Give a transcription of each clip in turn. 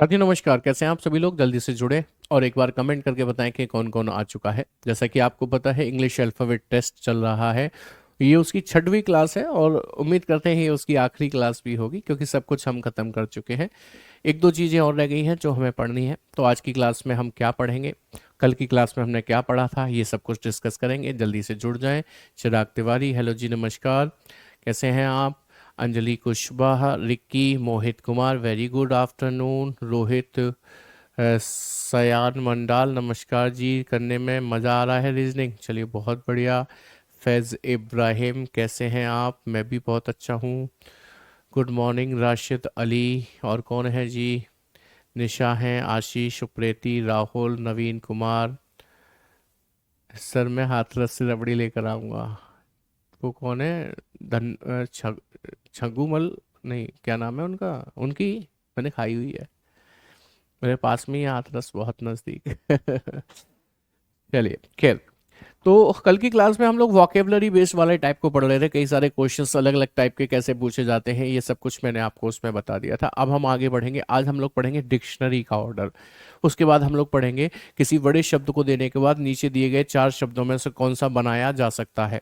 साथी नमस्कार। कैसे हैं आप सभी लोग? जल्दी से जुड़े और एक बार कमेंट करके बताएं कि कौन कौन आ चुका है। जैसा कि आपको पता है, इंग्लिश अल्फ़ाबेट टेस्ट चल रहा है। ये उसकी 6वीं क्लास है और उम्मीद करते हैं ये उसकी आखिरी क्लास भी होगी, क्योंकि सब कुछ हम खत्म कर चुके हैं। एक दो चीज़ें और रह गई हैं जो हमें पढ़नी है। तो आज की क्लास में हम क्या पढ़ेंगे, कल की क्लास में हमने क्या पढ़ा था, ये सब कुछ डिस्कस करेंगे। जल्दी से जुड़ जाएं। चिराग तिवारी, हेलो जी, नमस्कार। कैसे हैं आप? Anjali Kushwaha, Rikki, Mohit Kumar, very good afternoon. Rohit Sayan Mandal, नमस्कार जी। करने में मज़ा आ रहा है रीजनिंग, चलिए बहुत बढ़िया। फैज़ इब्राहिम, कैसे हैं आप? मैं भी बहुत अच्छा हूँ। Good morning Rashid Ali. और कौन है जी? निशा हैं, आशीष उप्रेती, राहुल, नवीन कुमार। सर मैं हाथरस से रबड़ी लेकर आऊँगा। वो कौन है? छगुमल, नहीं क्या नाम है उनका, उनकी मैंने खाई हुई है। मेरे पास में ही है हाथरस, बहुत नज़दीक। चलिए खैर। तो कल की क्लास में हम लोग वॉकेबलरी बेस्ड वाले टाइप को पढ़ रहे थे। कई सारे क्वेश्चंस अलग अलग टाइप के कैसे पूछे जाते हैं, ये सब कुछ मैंने आपको उसमें बता दिया था। अब हम आगे बढ़ेंगे। आज हम लोग पढ़ेंगे डिक्शनरी का ऑर्डर। उसके बाद हम लोग पढ़ेंगे किसी बड़े शब्द को देने के बाद नीचे दिए गए 4 शब्दों में से कौन सा बनाया जा सकता है,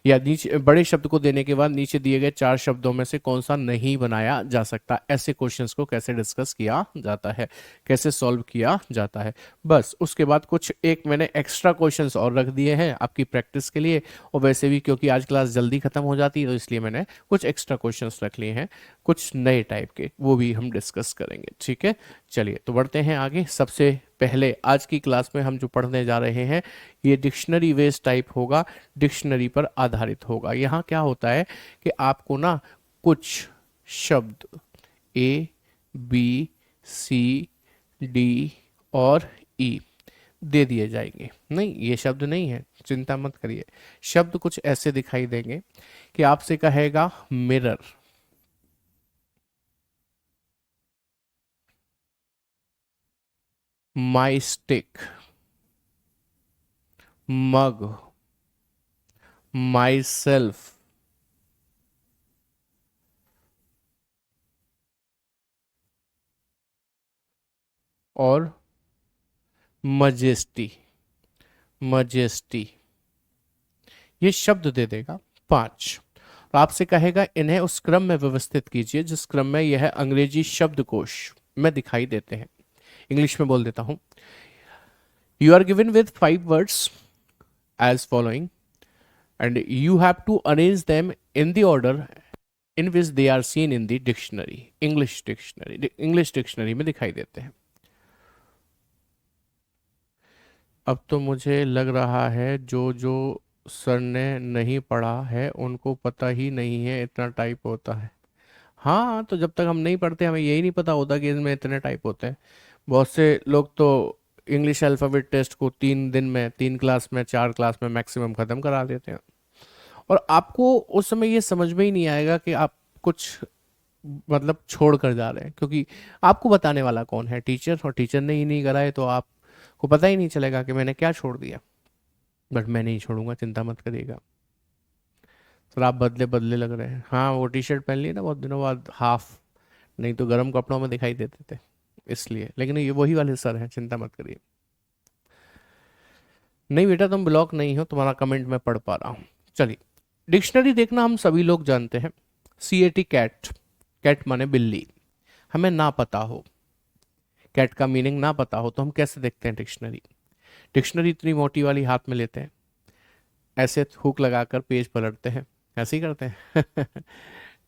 या नीचे बड़े शब्द को देने के बाद नीचे दिए गए 4 शब्दों में से कौन सा नहीं बनाया जा सकता। ऐसे क्वेश्चंस को कैसे डिस्कस किया जाता है, कैसे सॉल्व किया जाता है। बस उसके बाद कुछ एक मैंने एक्स्ट्रा क्वेश्चंस और रख दिए हैं आपकी प्रैक्टिस के लिए। और वैसे भी क्योंकि आज क्लास जल्दी खत्म हो जाती है, तो इसलिए मैंने कुछ एक्स्ट्रा क्वेश्चंस रख लिए हैं, कुछ नए टाइप के, वो भी हम डिस्कस करेंगे। ठीक है, चलिए तो बढ़ते हैं आगे। सबसे पहले आज की क्लास में हम जो पढ़ने जा रहे हैं, ये डिक्शनरी बेस्ड टाइप होगा, डिक्शनरी पर आधारित होगा। यहाँ क्या होता है कि आपको ना कुछ शब्द ए, बी, सी, डी और ई दे दिए जाएंगे। नहीं, ये शब्द नहीं है, चिंता मत करिए। शब्द कुछ ऐसे दिखाई देंगे कि आपसे कहेगा mirror, my stick, mug, my self, और मजेस्टी। मजेस्टी, ये शब्द दे देगा 5। तो आपसे कहेगा इन्हें उस क्रम में व्यवस्थित कीजिए जिस क्रम में यह अंग्रेजी शब्दकोश में दिखाई देते हैं। इंग्लिश में बोल देता हूं। You are given with 5 words as following, and you have to arrange them in the order in which they are seen in the dictionary, English dictionary में दिखाई देते हैं। अब तो मुझे लग रहा है जो जो सर ने नहीं पढ़ा है उनको पता ही नहीं है इतना टाइप होता है। हाँ, तो जब तक हम नहीं पढ़ते हमें यही नहीं पता होता कि इसमें इतने टाइप होते हैं। बहुत से लोग तो इंग्लिश अल्फ़ाबेट टेस्ट को 3 दिन में, 3 क्लास में, 4 क्लास में मैक्सिमम ख़त्म करा देते हैं। और आपको उस समय ये समझ में ही नहीं आएगा कि आप कुछ मतलब छोड़ कर जा रहे हैं, क्योंकि आपको बताने वाला कौन है? टीचर। और टीचर ने ही नहीं कराए तो आपको पता ही नहीं चलेगा कि मैंने क्या छोड़ दिया। बट मैं नहीं छोड़ूंगा, चिंता मत करिएगा। सर आप बदले बदले लग रहे हैं। हाँ, वो टी शर्ट पहन ली ना बहुत दिनों बाद, हाफ, नहीं तो गर्म कपड़ों में दिखाई देते थे इसलिए। लेकिन ये वही वाले सर हैं, चिंता मत करिए। नहीं बेटा, तुम ब्लॉक नहीं हो, तुम्हारा कमेंट मैं पढ़ पा रहा हूँ। चलिए, डिक्शनरी देखना हम सभी लोग जानते हैं। CAT, cat. कैट माने बिल्ली। हमें ना पता हो, कैट का मीनिंग ना पता हो, तो हम कैसे देखते हैं डिक्शनरी? डिक्शनरी इतनी मोटी वाली हाथ में लेते हैं, ऐसे हुक लगाकर पेज पलटते हैं, ऐसे ही करते हैं।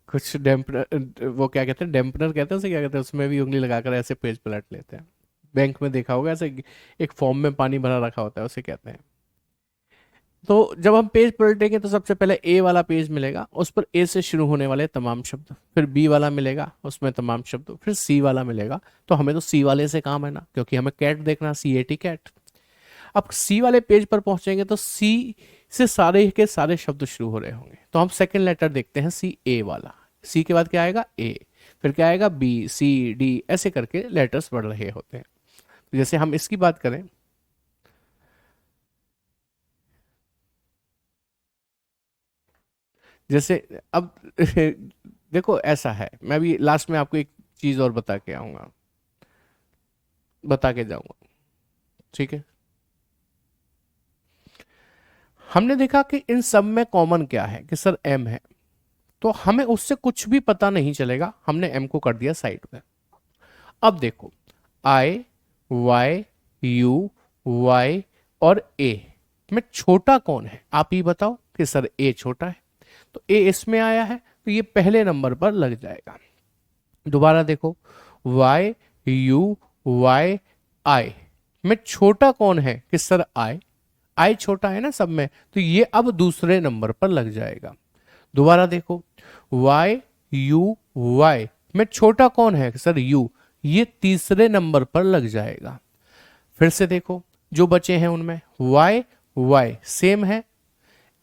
कुछ डैम्पनर, वो क्या कहते हैं, डैम्पनर कहते हैं उसे, क्या कहते हैं, उसमें भी उंगली लगाकर ऐसे पेज पलट लेते हैं। बैंक में देखा होगा ऐसे, एक फॉर्म में पानी भरा रखा होता है, उसे कहते हैं। तो जब हम पेज पलटेंगे तो सबसे पहले ए वाला पेज मिलेगा, उस पर ए से शुरू होने वाले तमाम शब्द, फिर बी वाला मिलेगा, उसमें तमाम शब्द, फिर सी वाला मिलेगा। तो हमें तो सी वाले से काम है ना, क्योंकि हमें कैट देखना, CAT कैट। अब सी वाले पेज पर पहुंचेंगे तो सी से सारे के सारे शब्द शुरू हो रहे होंगे, तो हम सेकंड लेटर देखते हैं, CA वाला। सी के बाद क्या आएगा? ए। फिर क्या आएगा? B, C, D, ऐसे करके लेटर्स बढ़ रहे होते हैं। तो जैसे हम इसकी बात करें, जैसे अब देखो ऐसा है, मैं भी लास्ट में आपको एक चीज और बता के आऊंगा। बता के जाऊंगा, ठीक है। हमने देखा कि इन सब में कॉमन क्या है कि सर m है, तो हमें उससे कुछ भी पता नहीं चलेगा, हमने m को कर दिया साइड में। अब देखो i, y, u, y और a में छोटा कौन है, आप ही बताओ कि सर a छोटा है, तो a इसमें आया है तो ये पहले नंबर पर लग जाएगा। दोबारा देखो y, u, y, i में छोटा कौन है कि सर i छोटा है ना सब में, तो ये अब दूसरे नंबर पर लग जाएगा। दोबारा देखो y, u, y में छोटा कौन है कि सर u, ये तीसरे नंबर पर लग जाएगा। फिर से देखो जो बचे हैं उनमें y, y सेम है,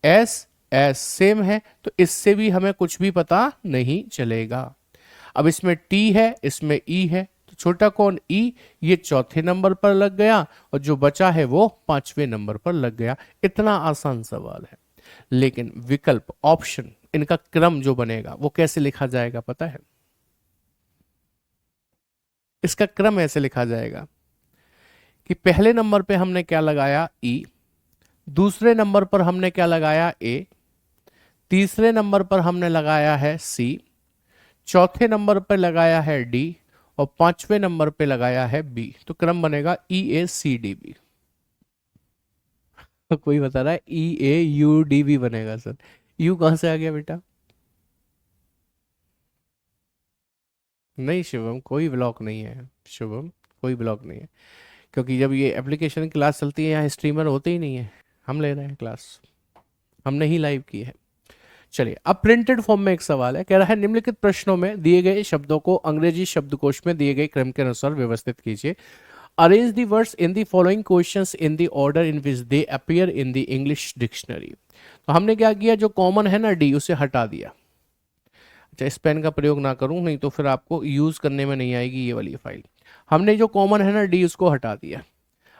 s, s सेम है, तो इससे भी हमें कुछ भी पता नहीं चलेगा। अब इसमें t है, इसमें e है, तो छोटा कौन e, ये चौथे नंबर पर लग गया और जो बचा है वो पांचवें नंबर पर लग गया। इतना आसान सवाल है, लेकिन विकल्प ऑप्शन इनका क्रम जो बनेगा वो कैसे लिखा जाएगा पता है? इसका क्रम ऐसे लिखा जाएगा कि पहले नंबर पे हमने क्या लगाया e, दूसरे नंबर पर हमने क्या लगाया a, तीसरे नंबर पर हमने लगाया है c, चौथे नंबर पर लगाया है d और पांचवें नंबर पे लगाया है b। तो क्रम बनेगा EACDB। कोई बता रहा है EAUDB बनेगा सर, यू कहां से आ गया बेटा? नहीं शुभम, कोई ब्लॉक नहीं है शुभम, कोई ब्लॉक नहीं है, क्योंकि जब ये एप्लीकेशन क्लास चलती है यहाँ स्ट्रीमर होते ही नहीं है, हम ले रहे हैं क्लास, हमने ही लाइव की है। चलिए अब प्रिंटेड फॉर्म में एक सवाल है, कह रहा है निम्नलिखित प्रश्नों में दिए गए शब्दों को अंग्रेजी शब्दकोश में दिए गए क्रम के अनुसार व्यवस्थित कीजिए। Arrange the words in the following questions in the order in which they appear in the English dictionary. तो हमने क्या किया, जो कॉमन है ना डी, उसे हटा दिया। अच्छा इस पेन का प्रयोग ना करूं, नहीं तो फिर आपको यूज करने में नहीं आएगी ये वाली फाइल। हमने जो कॉमन है ना डी, उसको हटा दिया।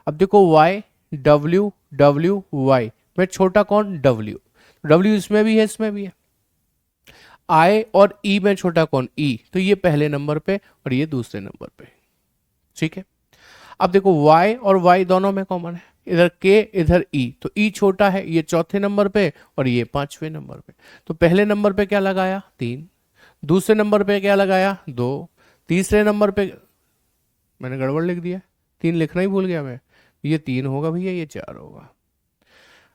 अब देखो y, w, w, y में छोटा कौन w, w इसमें भी है इसमें भी है। I और E में छोटा कौन E, तो ये पहले नंबर पे और ये दूसरे नंबर पे, ठीक है। अब देखो y और y दोनों में कॉमन है, इधर k इधर e, तो e छोटा है, ये चौथे नंबर पे और ये पांचवें नंबर पे। तो पहले नंबर पे क्या लगाया 3, दूसरे नंबर पे क्या लगाया 2, तीसरे नंबर पे मैंने गड़बड़ लिख दिया, 3 लिखना ही भूल गया मैं, ये 3 होगा भैया, ये 4 होगा।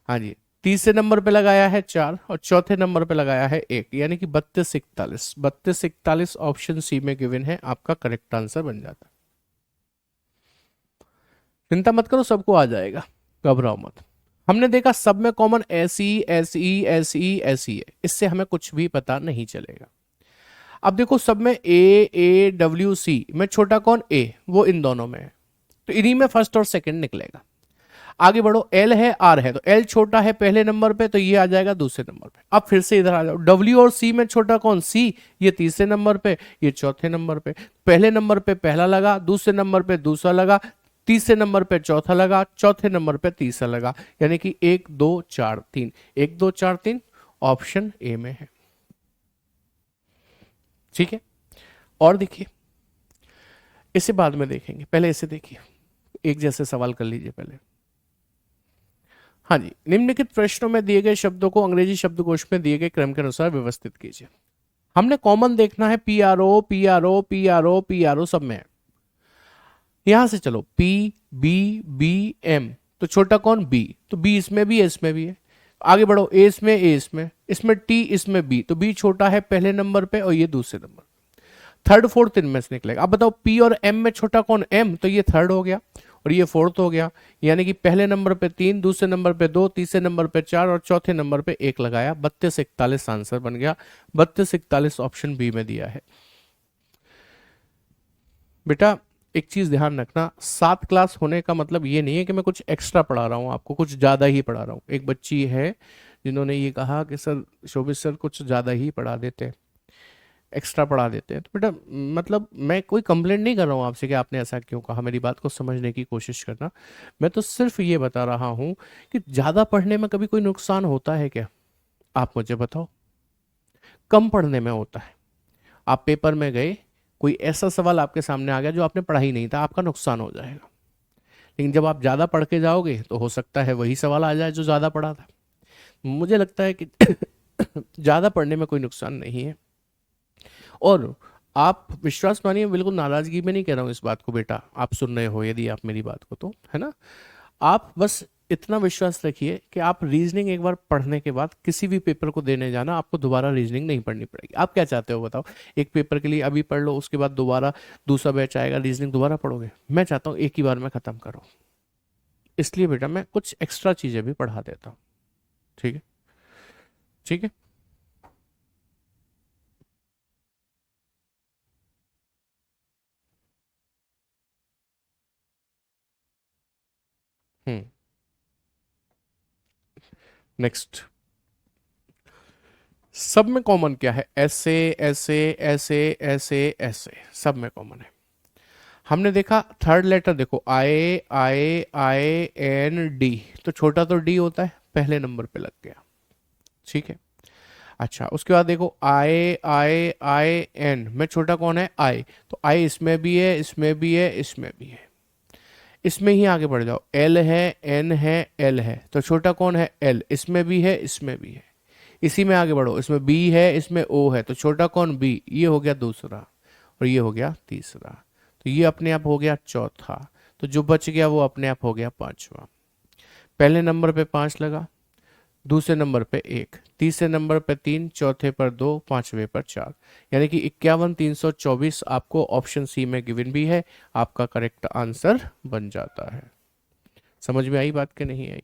हाँ जी, तीसरे नंबर पे लगाया है 4 और चौथे नंबर पे लगाया है 1, यानी कि 32 41, 32 41 ऑप्शन सी में गिवन है, आपका करेक्ट आंसर बन जाता है। चिंता मत करो, सबको आ जाएगा, घबराओ मत। हमने देखा सब में common S E S E S E S E है, इससे हमें कुछ भी पता नहीं चलेगा। अब देखो सब में ए डब्ल्यू सी में छोटा कौन ए, वो इन दोनों में है, तो इन्हीं में फर्स्ट और सेकंड निकलेगा। आगे बढ़ो, एल है आर है, तो एल छोटा है पहले नंबर पे, तो ये आ जाएगा दूसरे नंबर पे। अब फिर से इधर आ जाओ, डब्ल्यू और सी में छोटा कौन सी, ये तीसरे नंबर पे, ये चौथे नंबर पे। पहले नंबर पे पहला लगा, दूसरे नंबर पे दूसरा लगा, तीसरे नंबर पे चौथा लगा, चौथे नंबर पे तीसरा लगा, यानी कि 1 2 4 3, 1 2 4 3 ऑप्शन ए में है, ठीक है। और देखिए इसे बाद में देखेंगे, पहले इसे देखिए, एक जैसे सवाल कर लीजिए पहले। हाँ जी, निम्नलिखित प्रश्नों में दिए गए शब्दों को अंग्रेजी शब्दकोश में दिए गए क्रम के अनुसार व्यवस्थित कीजिए। हमने कॉमन देखना है P R O P R O P R O P R O, सब में है। यहां से चलो P B B M, तो छोटा कौन B, तो B इसमें भी है इसमें भी है। आगे बढ़ो, A इसमें A इसमें T इसमें B, तो B छोटा है पहले नंबर पे और ये दूसरे नंबर, थर्ड फोर्थ इनमें से निकलेगा। अब बताओ P और M में छोटा कौन M, तो ये थर्ड हो गया और ये फोर्थ हो गया, यानी कि पहले नंबर पे 3, दूसरे नंबर पे 2, तीसरे नंबर पे 4 और चौथे नंबर पे 1 लगाया, 32 41 आंसर बन गया। 32 41 ऑप्शन बी में दिया है। बेटा एक चीज ध्यान रखना, 7 क्लास होने का मतलब ये नहीं है कि मैं कुछ एक्स्ट्रा पढ़ा रहा हूँ आपको, कुछ ज्यादा ही पढ़ा रहा हूँ। एक बच्ची है जिन्होंने ये कहा कि सर शोभित सर कुछ ज्यादा ही पढ़ा देते हैं, एक्स्ट्रा पढ़ा देते हैं, तो बेटा मतलब मैं कोई कंप्लेंट नहीं कर रहा हूँ आपसे कि आपने ऐसा क्यों कहा, मेरी बात को समझने की कोशिश करना। मैं तो सिर्फ ये बता रहा हूँ कि ज़्यादा पढ़ने में कभी कोई नुकसान होता है क्या, आप मुझे बताओ। कम पढ़ने में होता है। आप पेपर में गए, कोई ऐसा सवाल आपके सामने आ गया जो आपने पढ़ा ही नहीं था, आपका नुकसान हो जाएगा। लेकिन जब आप ज़्यादा पढ़ के जाओगे तो हो सकता है वही सवाल आ जाए जो ज़्यादा पढ़ा था। मुझे लगता है कि ज़्यादा पढ़ने में कोई नुकसान नहीं है। और आप विश्वास मानिए, बिल्कुल नाराज़गी में नहीं कह रहा हूँ इस बात को बेटा, आप सुन रहे हो यदि आप मेरी बात को, तो है ना, आप बस इतना विश्वास रखिए कि आप रीजनिंग एक बार पढ़ने के बाद किसी भी पेपर को देने जाना, आपको दोबारा रीजनिंग नहीं पढ़नी पड़ेगी। आप क्या चाहते हो बताओ? एक पेपर के लिए अभी पढ़ लो, उसके बाद दोबारा दूसरा बैच आएगा, रीजनिंग दोबारा पढ़ोगे? मैं चाहता हूँ एक ही बार में ख़त्म करो। इसलिए बेटा मैं कुछ एक्स्ट्रा चीज़ें भी पढ़ा देता हूँ। ठीक है, ठीक है। हम्म। नेक्स्ट, सब में कॉमन क्या है? ऐसे ऐसे ऐसे ऐसे ऐसे, सब में कॉमन है। हमने देखा थर्ड लेटर, देखो आई आई आई एन डी, तो छोटा तो डी होता है, पहले नंबर पे लग गया। ठीक है। अच्छा, उसके बाद देखो आई आई आई एन में छोटा कौन है? आई, तो आई इसमें भी है, इसमें भी है, इसमें भी है। इसमें ही आगे बढ़ जाओ, एल है, एन है, एल है, तो छोटा कौन है? एल, इसमें भी है, इसमें भी है। इसी में आगे बढ़ो, इसमें बी है, इसमें ओ है, तो छोटा कौन? बी। ये हो गया दूसरा और ये हो गया तीसरा, तो ये अपने आप हो गया चौथा। तो जो बच गया वो अपने आप हो गया पांचवा। पहले नंबर पे 5 लगा, दूसरे नंबर पे 1, तीसरे नंबर पे 3, चौथे पर 2, पांचवे पर 4, यानी कि 51,324 आपको ऑप्शन सी में गिवन भी है, आपका करेक्ट आंसर बन जाता है। समझ में आई बात कि नहीं आई?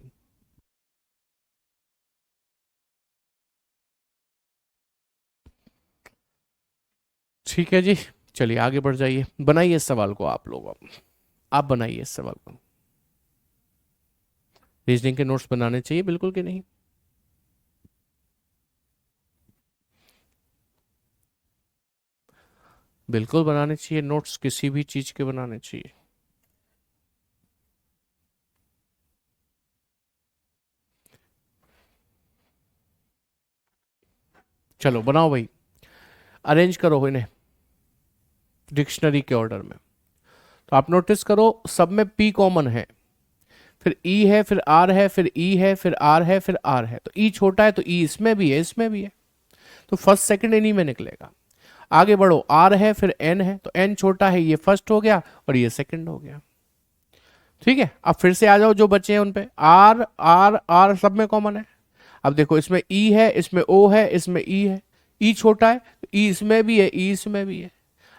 ठीक है जी, चलिए आगे बढ़ जाइए, बनाइए इस सवाल को आप लोग, आप बनाइए इस सवाल को। रीजनिंग के नोट्स बनाने चाहिए बिल्कुल कि नहीं? बिल्कुल बनाने चाहिए नोट्स, किसी भी चीज के बनाने चाहिए। चलो बनाओ भाई, अरेंज करो इन्हें डिक्शनरी के ऑर्डर में। तो आप नोटिस करो, सब में पी कॉमन है, फिर ई है, फिर आर है, फिर ई है, फिर आर है, फिर आर है, तो ई छोटा है तो ई इसमें भी है, इसमें भी है, तो फर्स्ट सेकंड इन्हीं में निकलेगा। आगे बढ़ो, आर है, फिर एन है, तो एन छोटा है, ये फर्स्ट हो गया और ये सेकंड हो गया। ठीक है, अब फिर से आ जाओ जो बचे हैं उन पे, आर आर आर सब में कॉमन है। अब देखो, इसमें ई है, इसमें ओ है, इसमें ई है, ई छोटा है तो ई इसमें भी है, ई इसमें भी है।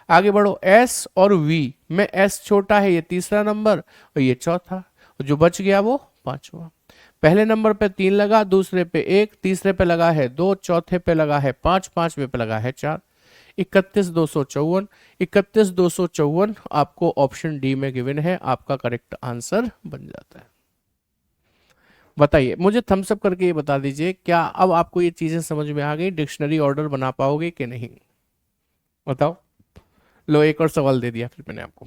आगे बढ़ो, एस और वी में एस छोटा है, ये तीसरा नंबर और ये चौथा, और जो बच गया वो पांचवा। पहले नंबर पे 3 लगा, दूसरे पे 1, तीसरे पे लगा है 2, चौथे पे लगा है 5, पांचवे पे लगा है 4। 31,254, 31,254 आपको ऑप्शन डी में गिवन है, आपका करेक्ट आंसर बन जाता है। बताइए मुझे थम्स अप करके ये बता दीजिए, क्या अब आपको ये चीजें समझ में आ गई? डिक्शनरी ऑर्डर बना पाओगे कि नहीं? बताओ। लो, एक और सवाल दे दिया फिर मैंने आपको,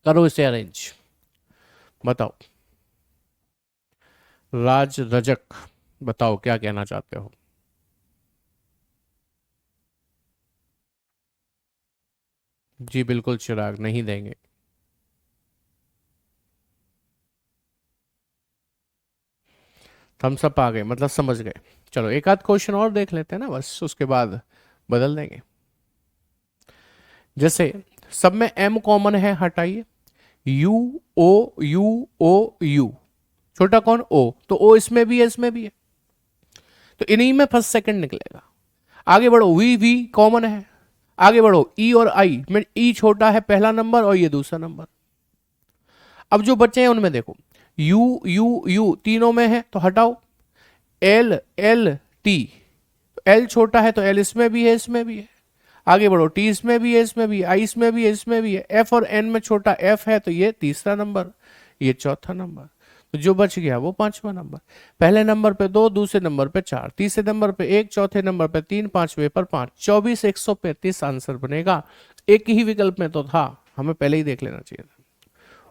करो इसे अरेंज। बताओ, राज रजक, बताओ क्या कहना चाहते हो? जी बिल्कुल चिराग, नहीं देंगे। थम्स अप आ गए मतलब समझ गए। चलो एक आध क्वेश्चन और देख लेते हैं ना, बस उसके बाद बदल देंगे। जैसे सब में एम कॉमन है, हटाइए, U O U O U, छोटा कौन? ओ, तो ओ इसमें भी है, इसमें भी है, तो इन्हीं में फर्स्ट सेकंड निकलेगा। आगे बढ़ो, वी वी कॉमन है, आगे बढ़ो, ई और आई में ई छोटा है, पहला नंबर और ये दूसरा नंबर। अब जो बच्चे हैं उनमें देखो, यू यू यू तीनों में है तो हटाओ, एल एल टी, एल छोटा है तो एल इसमें भी है, इसमें भी है। आगे बढ़ो, टी इसमें भी है, इसमें भी है, आई इसमें भी है, इसमें भी है, एफ और एन में छोटा एफ है तो ये तीसरा नंबर, ये चौथा नंबर, तो जो बच गया वो पांचवा नंबर। पहले नंबर पे 2, दूसरे नंबर पे 4, तीसरे नंबर पे 1, चौथे नंबर पे 3, पांचवे पर 5, 24,135 आंसर बनेगा। एक ही विकल्प में तो था, हमें पहले ही देख लेना चाहिए था।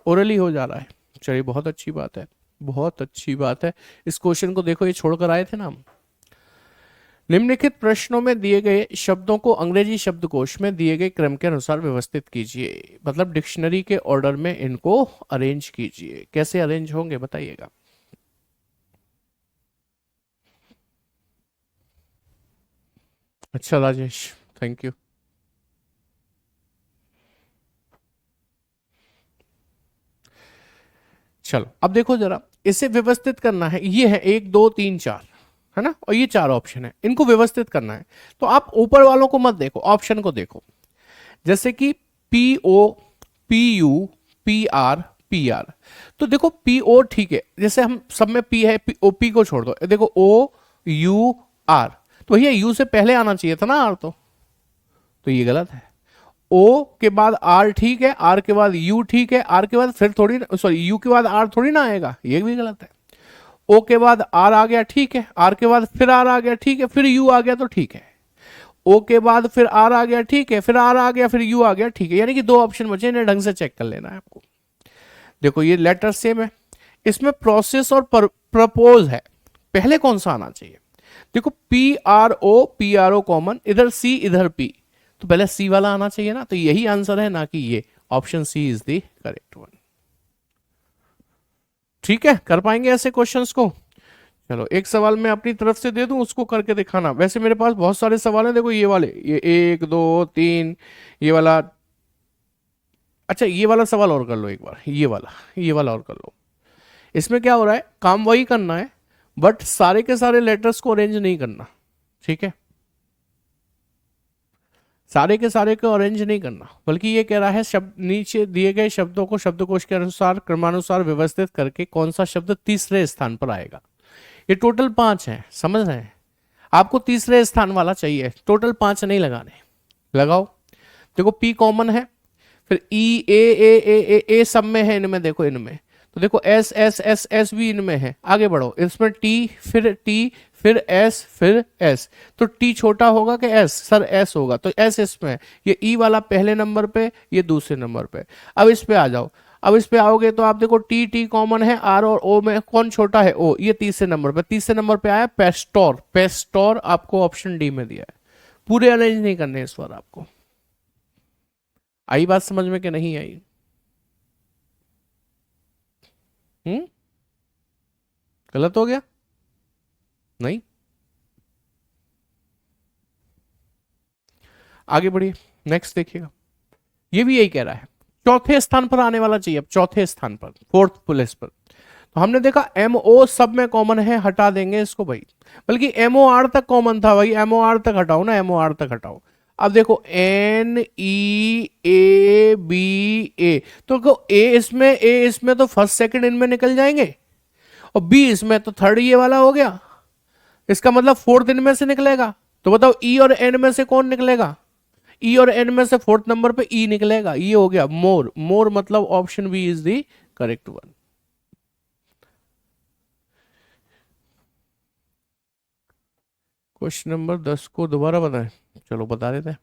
ओरली हो जा रहा है, चलिए बहुत अच्छी बात है, बहुत अच्छी बात है। इस क्वेश्चन को देखो, ये छोड़कर आए थे ना हम। निम्नलिखित प्रश्नों में दिए गए शब्दों को अंग्रेजी शब्दकोश में दिए गए क्रम के अनुसार व्यवस्थित कीजिए, मतलब डिक्शनरी के ऑर्डर में इनको अरेंज कीजिए। कैसे अरेंज होंगे बताइएगा। अच्छा राजेश, थैंक यू। चलो अब देखो जरा, इसे व्यवस्थित करना है। ये है 1 2 3 4, है ना, और ये 4 ऑप्शन है, इनको व्यवस्थित करना है। तो आप ऊपर वालों को मत देखो, ऑप्शन को देखो। जैसे कि P O, P U, P R, P R. तो देखो पी ओ ठीक है, जैसे हम सब में पी है, ओ पी को छोड़ दो। देखो ओ यू आर, तो भैया यू से पहले आना चाहिए था ना आर, तो ये गलत है। ओ के बाद आर ठीक है, आर के बाद यू ठीक है, आर के बाद फिर थोड़ी, सॉरी यू के बाद आर थोड़ी ना आएगा, ये भी गलत है। ओ के बाद आर आ गया ठीक है, आर के बाद फिर आर आ गया ठीक है, फिर यू आ गया तो ठीक है। ओ के बाद फिर आर आ गया ठीक है, फिर आर आ गया, फिर यू आ गया ठीक है। यानी कि 2 ऑप्शन बचे, इन्हें ढंग से चेक कर लेना है आपको। देखो ये लेटर सेम है, इसमें प्रोसेस और प्रपोज है, पहले कौन सा आना चाहिए। देखो पी आर ओ कॉमन, इधर सी इधर पी, तो पहले सी वाला आना चाहिए ना, तो यही आंसर है, ना कि ये। Option C is the correct one. ठीक है, कर पाएंगे ऐसे क्वेश्चंस को। चलो एक सवाल मैं अपनी तरफ से दे दूं, उसको करके दिखाना। वैसे मेरे पास बहुत सारे सवाल हैं, देखो ये वाले, ये 1 2 3, ये वाला। अच्छा ये वाला सवाल और कर लो एक बार, ये वाला और कर लो। इसमें क्या हो रहा है, काम वही करना है, बट सारे के सारे लेटर्स को अरेंज नहीं करना। ठीक है, सारे के सारे को अरेंज नहीं करना, बल्कि ये कह रहा है शब्द, नीचे दिए गए शब्दों को शब्दकोश के अनुसार क्रमानुसार व्यवस्थित करके कौन सा शब्द तीसरे स्थान पर आएगा। ये टोटल 5 है, समझ रहे हैं। आपको तीसरे स्थान वाला चाहिए, टोटल 5 नहीं लगाने। लगाओ। देखो पी कॉमन है, फिर ई ए सब में है, इनमें देखो, इनमें तो देखो एस एस एस एस भी इनमें है। आगे बढ़ो, इसमें टी, फिर एस, फिर एस। तो टी छोटा होगा कि एस, सर एस होगा, तो एस इसमें है। ये ई वाला पहले नंबर पे, ये दूसरे नंबर पे। अब इस पे आ जाओ, अब इस पे आओगे तो आप देखो टी टी कॉमन है, आर और ओ में कौन छोटा है, ओ, ये तीसरे नंबर पे आया पेस्टोर। पेस्टोर आपको ऑप्शन डी में दिया है। पूरे अरेंज नहीं करने इस बार आपको। आई बात समझ में कि नहीं आई? हम्म, गलत हो गया? नहीं, आगे बढ़िए, नेक्स्ट देखिएगा। ये भी यही कह रहा है, चौथे स्थान पर आने वाला चाहिए। अब चौथे स्थान पर, फोर्थ प्लेस पर, तो हमने देखा एमओ सब में कॉमन है, हटा देंगे इसको भाई। बल्कि एमओ आर तक कॉमन था भाई, एमओ आर तक हटाओ ना, एमओ आर तक हटाओ। अब देखो एन ई ए बी ए, तो ए इसमें तो फर्स्ट सेकंड इनमें निकल जाएंगे, और बी इसमें तो थर्ड ये वाला हो गया। इसका मतलब फोर्थ इनमें से निकलेगा। तो बताओ ई और एन में से कौन निकलेगा? ई और एन में से फोर्थ नंबर पे ई निकलेगा, ये हो गया मोर। मोर मतलब option B is the correct one. Question number 10 को दोबारा बताएं, चलो बता देते हैं।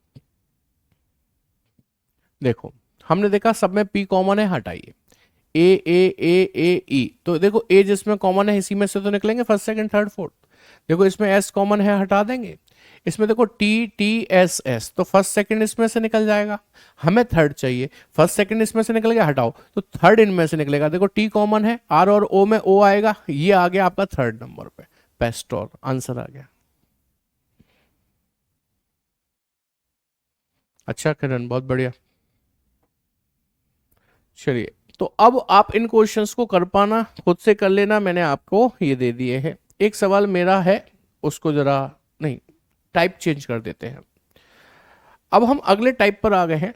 देखो हमने देखा सब में पी कॉमन है, हटाइए। ए ई, तो देखो ए जिसमें कॉमन है इसी में से तो निकलेंगे फर्स्ट सेकंड थर्ड फोर्थ। देखो इसमें एस कॉमन है, हटा देंगे। इसमें देखो टी टी एस एस, तो फर्स्ट सेकंड इसमें से निकल जाएगा। हमें थर्ड चाहिए, फर्स्ट सेकंड इसमें से निकल गया, हटाओ, तो थर्ड इनमें से निकलेगा। देखो टी कॉमन है, आर और ओ में ओ आएगा, ये आ गया आपका थर्ड नंबर पे, पेस्टोर आंसर आ गया। अच्छा किरण, बहुत बढ़िया। चलिए, तो अब आप इन क्वेश्चंस को कर पाना, खुद से कर लेना, मैंने आपको ये दे दिए हैं। एक सवाल मेरा है, उसको जरा, नहीं, टाइप चेंज कर देते हैं। अब हम अगले टाइप पर आ गए हैं।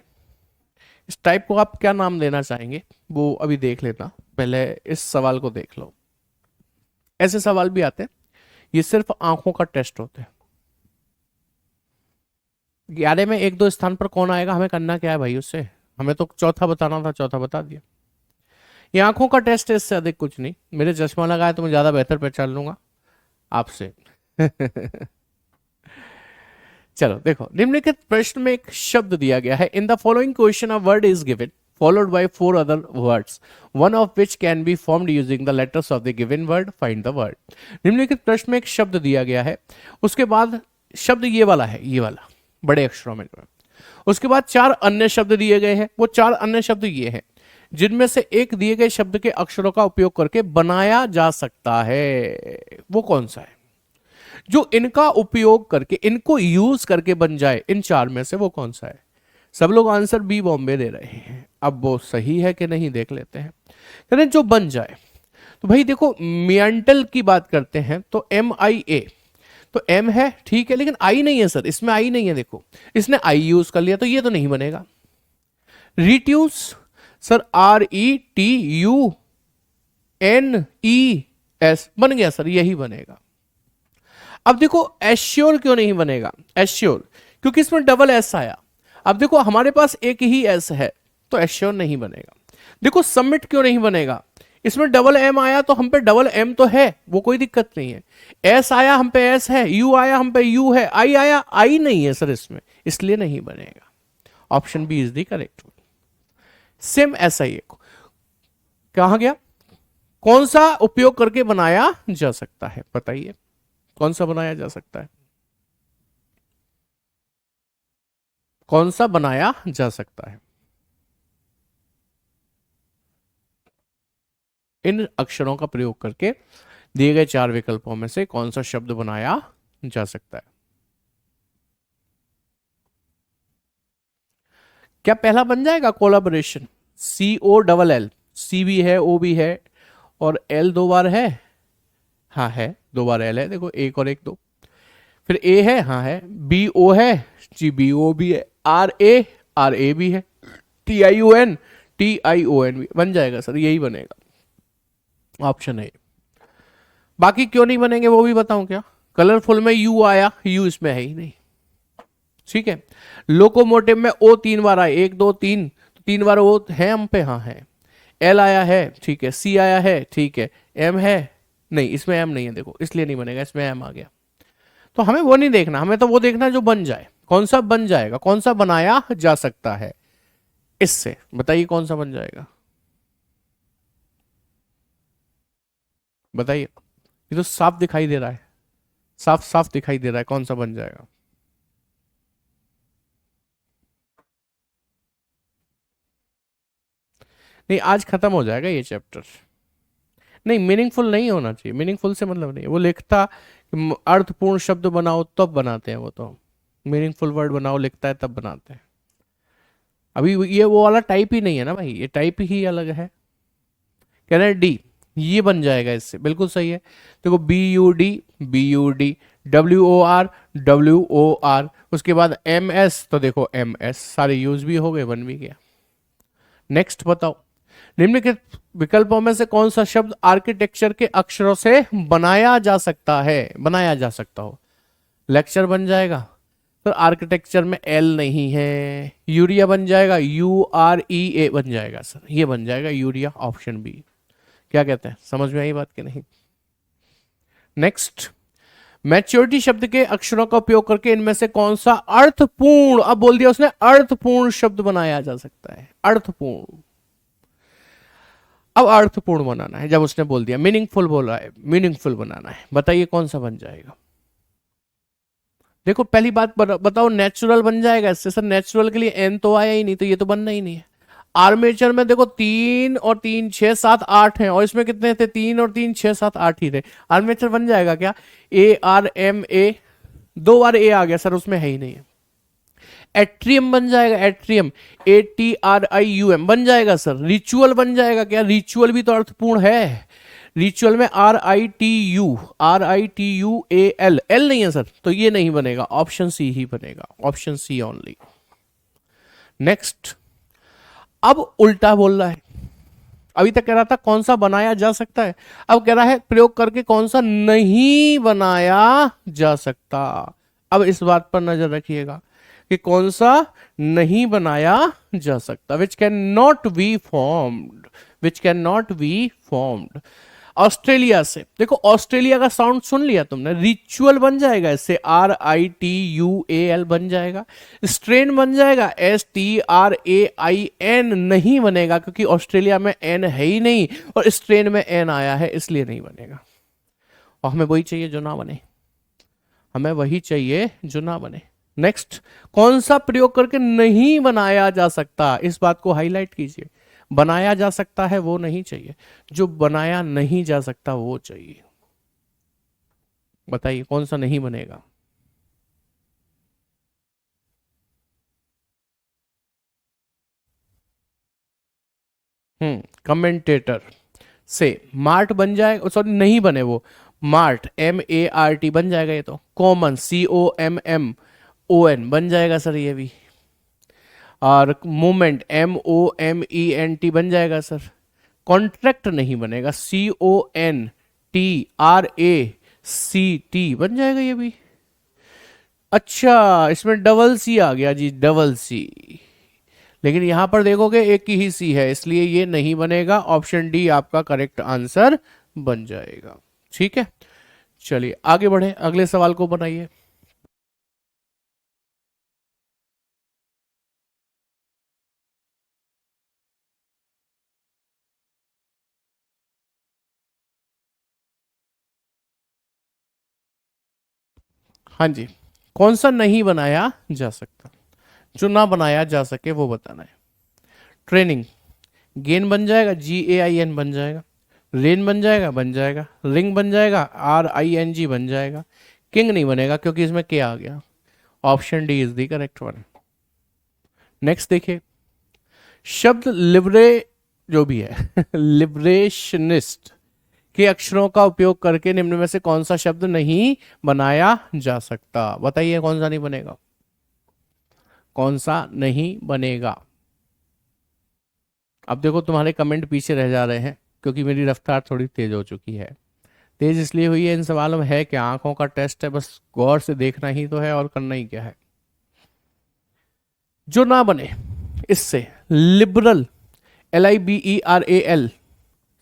इस टाइप को आप क्या नाम देना चाहेंगे वो अभी देख लेना, पहले इस सवाल को देख लो। ऐसे सवाल भी आते हैं, ये सिर्फ आंखों का टेस्ट होते हैं। 11 में 1 2 स्थान पर कौन आएगा, हमें करना क्या है भाई उससे, हमें तो चौथा बताना था, चौथा बता दिया। ये आंखों का टेस्ट है, इससे अधिक कुछ नहीं। मेरे चश्मा लगाया तो मैं ज्यादा बेहतर पहचान लूंगा आपसे। चलो देखो, निम्नलिखित प्रश्न में एक शब्द दिया गया है। In the following question a word is given followed by 4 other words, one of which can be formed using the letters of the given word. Find the word. निम्नलिखित प्रश्न में एक शब्द दिया गया है, उसके बाद शब्द ये वाला है, ये वाला बड़े अक्षरों में। उसके बाद 4 अन्य शब्द दिए गए हैं। वो 4 अन्य शब्द ये हैं जिनमें से एक दिए गए शब्द के अक्षरों का उपयोग करके बनाया जा सकता है। वो कौन सा है जो इनका उपयोग करके, इनको यूज करके बन जाए? इन 4 में से वो कौन सा है? सब लोग आंसर बी बॉम्बे दे रहे हैं। अब वो सही है कि नहीं देख लेते हैं। कहते जो बन जाए, तो भाई देखो मियांटल की बात करते हैं तो MIA, तो M है ठीक है, लेकिन I नहीं है सर, इसमें I नहीं है। देखो इसने I यूज कर लिया तो ये तो नहीं बनेगा। रिट्यूस सर RETUNES बन गया सर, यही बनेगा। अब देखो एश्योर क्यों नहीं बनेगा? एश्योर क्योंकि इसमें डबल एस आया। अब देखो हमारे पास एक ही एस है तो एश्योर नहीं बनेगा। देखो सबमिट क्यों नहीं बनेगा? इसमें डबल एम आया तो हम पे डबल एम तो है, वो कोई दिक्कत नहीं है। एस आया हम पे एस है, यू आया हम पे यू है, आई आया आई नहीं है सर इसमें, इसलिए नहीं बनेगा। Option B is the correct. Same ऐसा ही कहा गया, कौन सा उपयोग करके बनाया जा सकता है? बताइए कौन सा बनाया जा सकता है? कौन सा बनाया जा सकता है? इन अक्षरों का प्रयोग करके दिए गए 4 विकल्पों में से कौन सा शब्द बनाया जा सकता है? क्या पहला बन जाएगा कोलाबोरेशन? COLL, C भी है, O भी है और L 2 बार है। हाँ है, 2 बार L है, देखो एक और एक 2। फिर A है, हाँ है, BO है, GBO भी है, RA भी है, TION भी बन जाएगा सर, यही बनेगा। ऑप्शन है। बाकी क्यों नहीं बनेंगे वो भी बताऊं क्या? कलरफुल में U आया, U इसमें है ही नहीं, ठीक है। लोकोमोटिव में O 3 बार आया, 1 2 3, तो 3 बार O है हम पे, हाँ है। L आया है, ठीक है, C आया है, ठीक है, M है नहीं, इसमें M नहीं है, देखो इसलिए नहीं बनेगा, इसमें M आ गया। तो हमें वो नहीं देखना, हमें तो वो देखना जो बन जाए। कौन सा बन जाएगा, कौन सा बनाया जा सकता है इससे? बताइए कौन सा बन जाएगा, बताइए। ये तो साफ दिखाई दे रहा है, साफ साफ दिखाई दे रहा है कौन सा बन जाएगा। नहीं आज खत्म हो जाएगा ये चैप्टर। नहीं मीनिंगफुल नहीं होना चाहिए, मीनिंगफुल से मतलब नहीं। वो लिखता अर्थपूर्ण शब्द बनाओ तब बनाते हैं, वो तो मीनिंगफुल वर्ड बनाओ लिखता है तब बनाते हैं। अभी ये वो वाला टाइप ही नहीं है ना भाई, ये टाइप ही अलग है। कह रहे हैं डी, ये बन जाएगा इससे, बिल्कुल सही है। देखो BUD WOR उसके बाद MS, तो देखो MS सारे यूज भी हो गए, बन भी गया। नेक्स्ट बताओ, निम्नलिखित विकल्पों में से कौन सा शब्द आर्किटेक्चर के अक्षरों से बनाया जा सकता है? बनाया जा सकता हो, लेक्चर बन जाएगा तो आर्किटेक्चर में L नहीं है। यूरिया बन जाएगा, UREA बन जाएगा सर, ये बन जाएगा यूरिया, ऑप्शन बी। क्या कहते हैं, समझ में आई बात कि नहीं? नेक्स्ट, मैच्योरिटी शब्द के अक्षरों का उपयोग करके इनमें से कौन सा अर्थपूर्ण, अब बोल दिया उसने, अर्थपूर्ण शब्द बनाया जा सकता है? अर्थपूर्ण, अब अर्थपूर्ण बनाना है, जब उसने बोल दिया मीनिंगफुल बोला है, मीनिंगफुल बनाना है, बताइए कौन सा बन जाएगा? देखो पहली बात बताओ, नेचुरल बन जाएगा इससे? सर नेचुरल के लिए एन तो आया ही नहीं, तो ये तो बनना ही नहीं है। आर्मेचर में देखो 3 और 3 6 7 8 हैं, और इसमें कितने थे? 3 और 3 6 7 8 ही थे। आर्मेचर बन जाएगा क्या? ARMA, 2 बार A आ गया सर, उसमें है ही नहीं है। एट्रियम बन जाएगा, एट्रियम ATRIUM बन जाएगा सर। रिचुअल बन जाएगा क्या? रिचुअल भी तो अर्थपूर्ण है। रिचुअल में RITUAL, एल नहीं है सर, तो ये नहीं बनेगा, ऑप्शन सी ही बनेगा, ऑप्शन सी ओनली। नेक्स्ट, अब उल्टा बोल रहा है। अभी तक कह रहा था कौन सा बनाया जा सकता है, अब कह रहा है प्रयोग करके कौन सा नहीं बनाया जा सकता। अब इस बात पर नजर रखिएगा कि कौन सा नहीं बनाया जा सकता, which can not be formed, which can not be formed. Australia से, देखो ऑस्ट्रेलिया का साउंड सुन लिया तुमने, रिचुअल बन जाएगा इससे, RITUAL बन जाएगा। स्ट्रेन बन जाएगा, STRAIN नहीं बनेगा क्योंकि ऑस्ट्रेलिया में N है ही नहीं, और स्ट्रेन में N आया है इसलिए नहीं बनेगा। और हमें वही चाहिए जो ना बने, हमें वही चाहिए जो ना बने। नेक्स्ट, कौन सा प्रयोग करके नहीं बनाया जा सकता, इस बात को हाईलाइट कीजिए। बनाया जा सकता है वो नहीं चाहिए, जो बनाया नहीं जा सकता वो चाहिए। बताइए कौन सा नहीं बनेगा। कमेंटेटर से मार्ट बन जाएगा, सॉरी नहीं बने वो। मार्ट MART बन जाएगा ये तो। कॉमन COMMON बन जाएगा सर ये भी। और मूवमेंट MOMENT बन जाएगा सर। कॉन्ट्रैक्ट नहीं बनेगा, CONTRACT बन जाएगा ये भी। अच्छा, इसमें डबल सी आ गया जी, डबल सी। लेकिन यहां पर देखोगे एक ही सी है, इसलिए ये नहीं बनेगा। ऑप्शन डी आपका करेक्ट आंसर बन जाएगा। ठीक है, चलिए आगे बढ़े, अगले सवाल को बनाइए। हाँ जी, कौन सा नहीं बनाया जा सकता, जो ना बनाया जा सके वो बताना है। ट्रेनिंग, गेन बन जाएगा, GAIN बन जाएगा। रेन बन जाएगा, बन जाएगा। रिंग बन जाएगा, RING बन जाएगा। किंग नहीं बनेगा क्योंकि इसमें के आ गया। Option D is the correct one. Next देखिए, शब्द लिबरे जो भी है लिबरेशनिस्ट के अक्षरों का उपयोग करके निम्न में से कौन सा शब्द नहीं बनाया जा सकता। बताइए कौन सा नहीं बनेगा, कौन सा नहीं बनेगा। अब देखो तुम्हारे कमेंट पीछे रह जा रहे हैं क्योंकि मेरी रफ्तार थोड़ी तेज हो चुकी है। तेज इसलिए हुई है, इन सवालों में है क्या, आंखों का टेस्ट है, बस गौर से देखना ही तो है और करना ही क्या है। जो ना बने इससे, लिबरल, LIBERAL।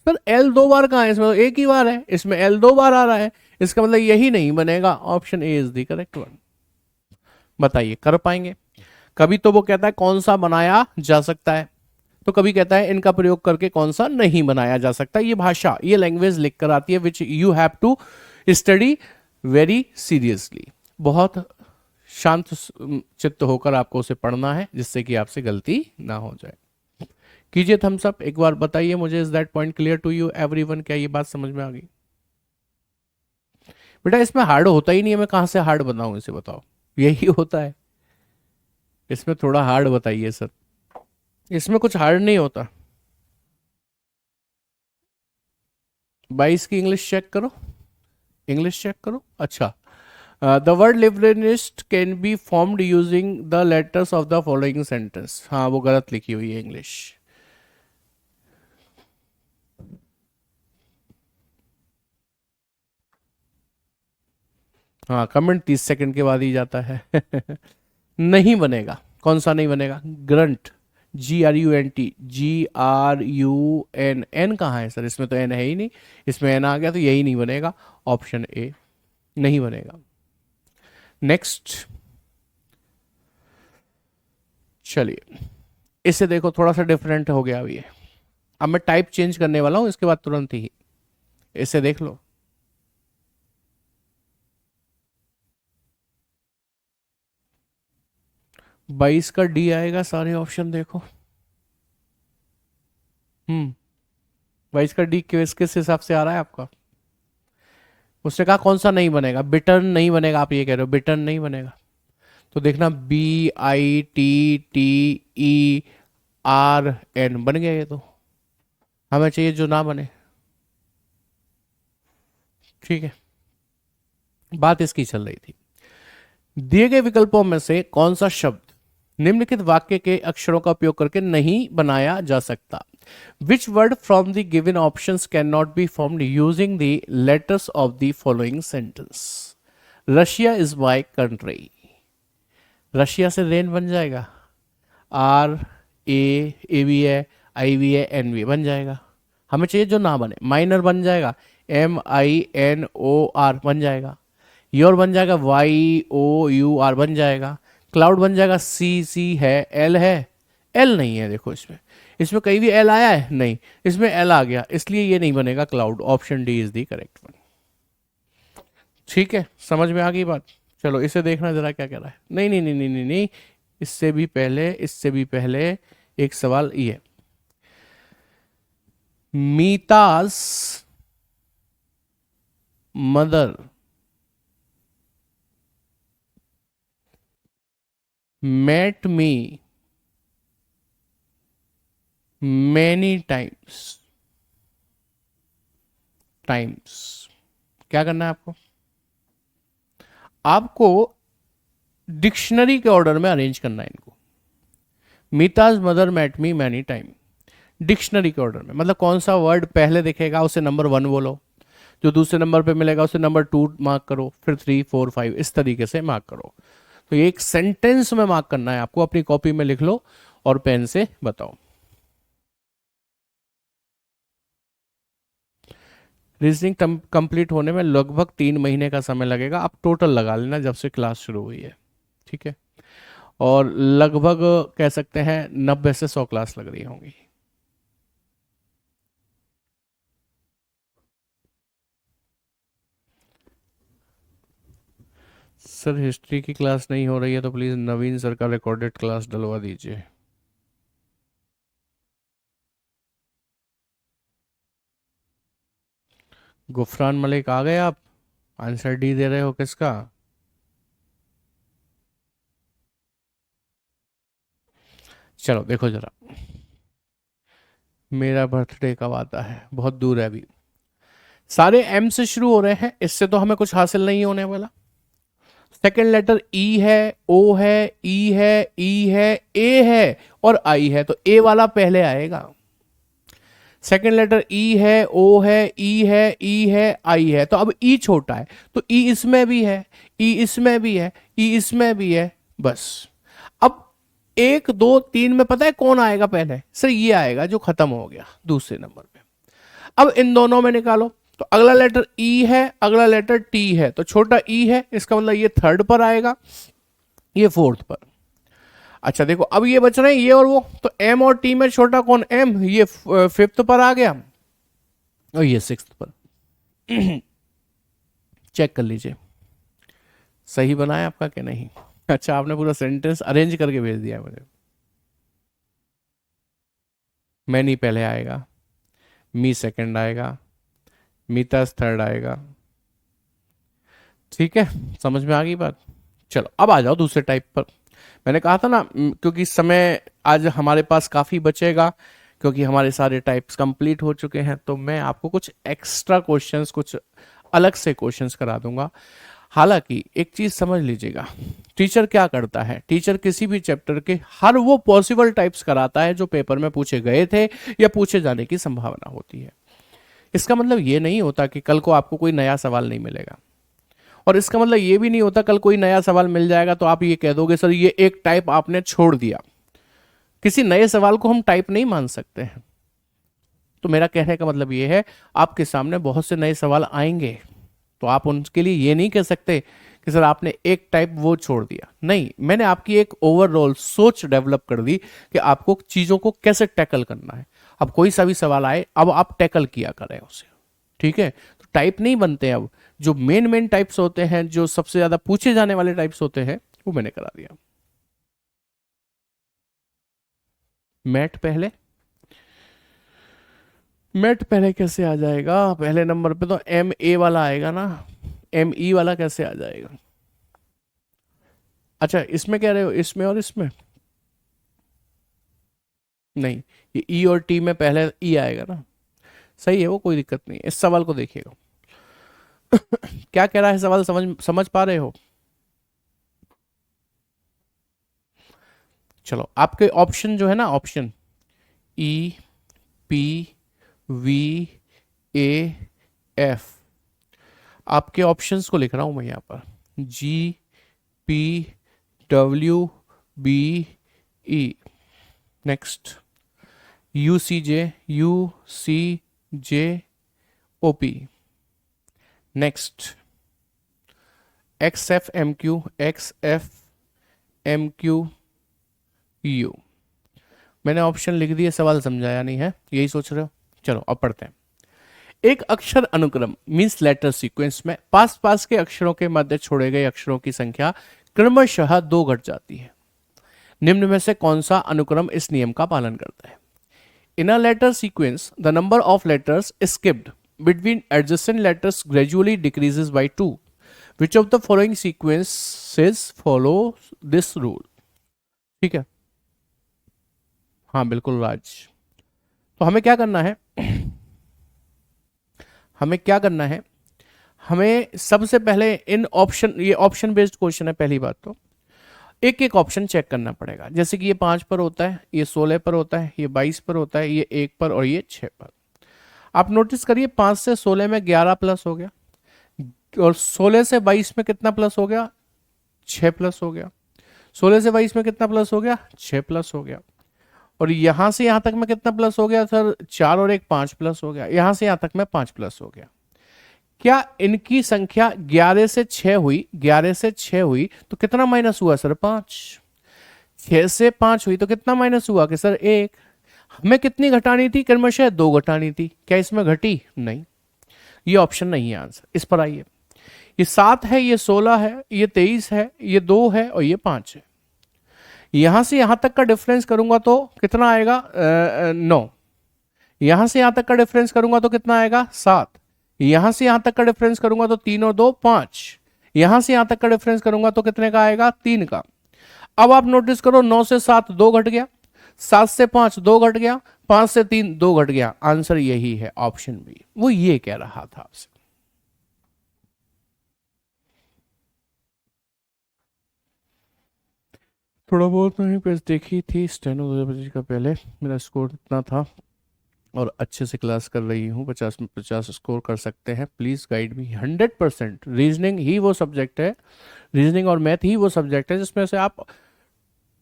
सर एल दो बार कहाँ है, इसमें तो एक ही बार है, इसमें एल दो बार आ रहा है, इसका मतलब यही नहीं बनेगा। Option A is the correct one. बताइए कर पाएंगे। कभी तो वो कहता है कौन सा बनाया जा सकता है, तो कभी कहता है इनका प्रयोग करके कौन सा नहीं बनाया जा सकता। ये भाषा, ये लैंग्वेज लिख कर आती है which you have to study very seriously. बहुत शांत चित्त होकर आपको उसे पढ़ना है जिससे कि आपसे गलती ना हो जाए। कीजिए थम्स अप, एक बार बताइए मुझे, is that point clear to you everyone, क्या ये बात समझ में आ गई। बेटा इसमें हार्ड होता ही नहीं है, मैं कहां से हार्ड बनाऊं इसे, बताओ। यही होता है, इसमें थोड़ा हार्ड बताइए सर। इसमें कुछ हार्ड नहीं होता। 22 की इंग्लिश चेक करो, इंग्लिश चेक करो। अच्छा, द वर्ड लिबरेनिस्ट can be formed using the letters of the following sentence. हाँ वो गलत लिखी हुई है इंग्लिश। हाँ कमेंट 30 सेकंड के बाद ही जाता है नहीं बनेगा, कौन सा नहीं बनेगा। ग्रंट, GRUNT, GRUN, एन कहाँ है सर, इसमें तो एन है ही नहीं, इसमें एन आ गया तो यही नहीं बनेगा। ऑप्शन ए नहीं बनेगा। नेक्स्ट, चलिए इसे देखो, थोड़ा सा डिफरेंट हो गया अभी ये। अब मैं टाइप चेंज करने वाला हूं इसके बाद तुरंत ही, इसे देख लो। 22 का डी आएगा, सारे ऑप्शन देखो। 22 का डी किस किस हिसाब से आ रहा है आपका। उसने कहा कौन सा नहीं बनेगा, बिटन नहीं बनेगा, आप ये कह रहे हो बिटन नहीं बनेगा। तो देखना BITTERN बन गया ये तो। हमें चाहिए जो ना बने। ठीक है, बात इसकी चल रही थी, दिए गए विकल्पों में से कौन सा शब्द निम्नलिखित वाक्य के अक्षरों का उपयोग करके नहीं बनाया जा सकता। Which word from the given options cannot be formed using the letters of the following sentence? Russia is my country. Russia से रेन बन जाएगा, RA भी है, IVA NV बन जाएगा। हमें चाहिए जो ना बने। माइनर बन जाएगा, MINOR बन जाएगा। योर बन जाएगा, YOUR बन जाएगा। क्लाउड बन जाएगा, CC है, L है, L नहीं है देखो इसमें, इसमें कहीं भी L आया है नहीं, इसमें L आ गया, इसलिए ये नहीं बनेगा cloud. Option D is the correct one. ठीक है, समझ में आ गई बात। चलो इसे देखना जरा क्या कह रहा है। नहीं नहीं नहीं नहीं नहीं नहीं, इससे भी पहले एक सवाल ये, मीता's mother met me many times. क्या करना है आपको? आपको डिक्शनरी के ऑर्डर में अरेंज करना है इनको। मीता's mother met me many time, dictionary के ऑर्डर में, मतलब कौन सा वर्ड पहले दिखेगा उसे नंबर 1 बोलो, जो दूसरे नंबर पे मिलेगा उसे नंबर 2 मार्क करो, फिर 3 4 5 इस तरीके से मार्क करो। तो ये एक सेंटेंस में मार्क करना है आपको, अपनी कॉपी में लिख लो और पेन से बताओ। रीजनिंग कंप्लीट होने में लगभग 3 महीने का समय लगेगा, आप टोटल लगा लेना जब से क्लास शुरू हुई है, ठीक है। और लगभग कह सकते हैं 90 से 100 क्लास लग रही होंगी। सर हिस्ट्री की क्लास नहीं हो रही है तो प्लीज नवीन सर का रिकॉर्डेड क्लास डलवा दीजिए। गुफरान मलिक आ गए आप? आंसर डी दे रहे हो किसका? चलो देखो जरा, मेरा बर्थडे कब आता है, बहुत दूर है अभी। सारे एम से शुरू हो रहे हैं, इससे तो हमें कुछ हासिल नहीं होने वाला। सेकेंड लेटर ई है, ओ है, ई है, ई है, ए है और आई है, तो ए वाला पहले आएगा। सेकेंड लेटर ई है, ओ है, ई है, ई है, आई है, तो अब ई छोटा है, तो ई इसमें भी है, ई इसमें भी है, ई इसमें भी है, बस। अब 1 2 3 में पता है कौन आएगा पहले? सर ये आएगा जो खत्म हो गया दूसरे नंबर पे। अब इन दोनों में निकालो, तो अगला लेटर ई है, अगला लेटर टी है, तो छोटा ई है, इसका मतलब ये थर्ड पर आएगा, ये फोर्थ पर। अच्छा देखो अब ये बच रहे हैं ये और वो, तो एम और टी में छोटा कौन? एम, ये फिफ्थ पर आ गया और ये सिक्स्थ पर। चेक कर लीजिए सही बनाया आपका कि नहीं। अच्छा आपने पूरा सेंटेंस अरेंज करके भेज दिया है मुझे। मैनी पहले आएगा, मी सेकंड आएगा, मीतास थर्ड आएगा, ठीक है, समझ में आ गई बात। चलो अब आ जाओ दूसरे टाइप पर। मैंने कहा था ना क्योंकि समय आज हमारे पास काफ़ी बचेगा, क्योंकि हमारे सारे टाइप्स कंप्लीट हो चुके हैं, तो मैं आपको कुछ एक्स्ट्रा क्वेश्चंस, कुछ अलग से क्वेश्चंस करा दूंगा। हालांकि एक चीज़ समझ लीजिएगा, टीचर क्या करता है, टीचर किसी भी चैप्टर के हर वो पॉसिबल टाइप्स कराता है जो पेपर में पूछे गए थे या पूछे जाने की संभावना होती है। इसका मतलब ये नहीं होता कि कल को आपको कोई नया सवाल नहीं मिलेगा, और इसका मतलब ये भी नहीं होता कल कोई नया सवाल मिल जाएगा तो आप ये कह दोगे सर ये एक टाइप आपने छोड़ दिया। किसी नए सवाल को हम टाइप नहीं मान सकते हैं। तो मेरा कहने का मतलब ये है, आपके सामने बहुत से नए सवाल आएंगे, तो आप उनके लिए ये नहीं कह सकते कि सर आपने एक टाइप वो छोड़ दिया। नहीं, मैंने आपकी एक ओवरऑल सोच डेवलप कर दी कि आपको चीज़ों को कैसे टैकल करना है। अब कोई सा भी सवाल आए, अब आप टैकल किया करें उसे, ठीक है। तो टाइप नहीं बनते, अब जो मेन टाइप्स होते हैं, जो सबसे ज्यादा पूछे जाने वाले टाइप्स होते हैं, वो मैंने करा दिया। मैट पहले, मैट पहले कैसे आ जाएगा? पहले नंबर पे तो एम ए वाला आएगा ना, एम ई वाला कैसे आ जाएगा? अच्छा इसमें कह रहे हो, इसमें और इसमें? नहीं, ये ई और टी में पहले ई आएगा ना, सही है, वो कोई दिक्कत नहीं है। इस सवाल को देखिएगा क्या कह रहा है सवाल, समझ समझ पा रहे हो? चलो आपके ऑप्शन जो है ना, option E, P, V, A, F, आपके ऑप्शंस को लिख रहा हूं मैं यहां पर, G, P, W, B, E. Next U C J, U C J, O P. Next X F M Q, X F M Q, U. मैंने option लिख दिए, सवाल समझाया नहीं है, यही सोच रहे हो? चलो अब पढ़ते हैं। एक अक्षर अनुक्रम मीन्स लेटर सीक्वेंस में पास पास के अक्षरों के मध्य छोड़े गए अक्षरों की संख्या क्रमशः 2 घट जाती है। निम्न में से कौन सा अनुक्रम इस नियम का पालन करता है? In a letter sequence the number of letters skipped between adjacent letters gradually decreases by 2। Which of the following sequences follow this rule? ठीक है, हाँ बिल्कुल राज। तो हमें क्या करना है, हमें क्या करना है, हमें सबसे पहले इन ऑप्शन, ये ऑप्शन बेस्ड क्वेश्चन है, पहली बात तो एक एक ऑप्शन चेक करना पड़ेगा। जैसे कि ये 5 पर होता है, ये 16 पर होता है, ये 22 पर होता है, ये 1 पर और ये 6 पर। आप नोटिस करिए 5 से 16 में 11 प्लस हो गया और 16 से 22 में कितना प्लस हो गया? 6 प्लस हो गया। 16 से 22 में कितना प्लस हो गया? 6 प्लस हो गया। और यहां से यहां तक में कितना प्लस हो गया सर? 4 और 1 5 प्लस हो गया। यहां से यहां तक में 5 प्लस हो गया। क्या इनकी संख्या 11 से 6 हुई? 11 से 6 हुई तो कितना माइनस हुआ सर? 5। 6 से 5 हुई तो कितना माइनस हुआ कि सर 1। हमें कितनी घटानी थी? क्रमशः 2 घटानी थी। क्या इसमें घटी? नहीं, ये ऑप्शन नहीं है आंसर। इस पर आइए, ये 7 है, ये 16 है, ये 23 है, ये 2 है और ये 5 है। यहां से यहां तक का डिफरेंस करूंगा तो कितना आएगा? 9। यहां से यहां तक का डिफरेंस करूंगा तो कितना आएगा? 7। यहां से यहां तक का डिफरेंस करूंगा तो 3 और 2 5। यहां से यहां तक का डिफरेंस करूंगा तो कितने का आएगा? 3 का। अब आप नोटिस करो 9 से 7 2 घट गया, 7 से 5 2 घट गया, 5 से 3 2 घट गया। आंसर यही है, ऑप्शन बी। वो ये कह रहा था आपसे। थोड़ा बहुत मैंने पेज देखी थी स्टेनो 2 का, पहले मेरा स्कोर इतना था और अच्छे से क्लास कर रही हूँ। 50 में 50 स्कोर कर सकते हैं। Please guide me. 100%। रीजनिंग ही वो सब्जेक्ट है, रीजनिंग और मैथ ही वो सब्जेक्ट है जिसमें से आप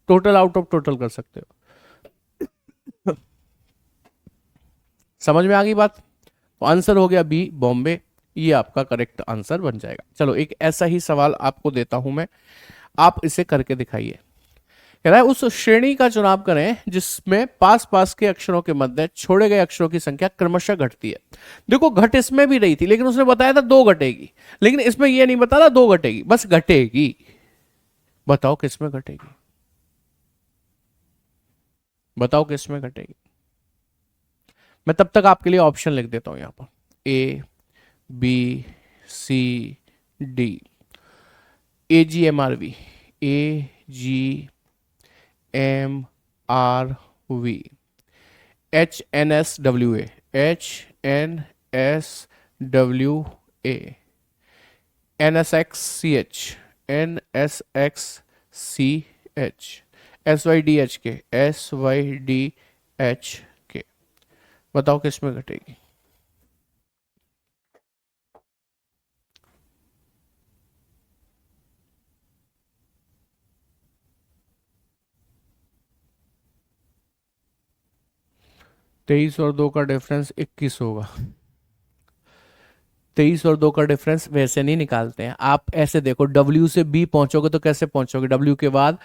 टोटल आउट ऑफ टोटल कर सकते हो। समझ में आ गई बात? तो आंसर हो गया बी, बॉम्बे। ये आपका करेक्ट आंसर बन जाएगा। चलो एक ऐसा ही सवाल आपको देता हूं मैं, आप इसे करके दिखाइए। कह रहा है उस श्रेणी का चुनाव करें जिसमें पास पास के अक्षरों के मध्य छोड़े गए अक्षरों की संख्या क्रमशः घटती है। देखो घट इसमें भी रही थी, लेकिन उसने बताया था 2 घटेगी, लेकिन इसमें यह नहीं बता रहा 2 घटेगी, बस घटेगी। बताओ किसमें घटेगी? बताओ किसमें घटेगी? मैं तब तक आपके लिए ऑप्शन लिख देता हूं यहां पर। A B C D. A G M R V, A G M R V, H N S W A, H N S W A, N S X C H, N S X C H, S Y D H K, S Y D H K. बताओ किस में घटेगी? तेईस और 2 का difference 21 होगा। 23 और 2 का डिफरेंस वैसे नहीं निकालते हैं आप, ऐसे देखो W से B पहुंचोगे तो कैसे पहुंचोगे? W के बाद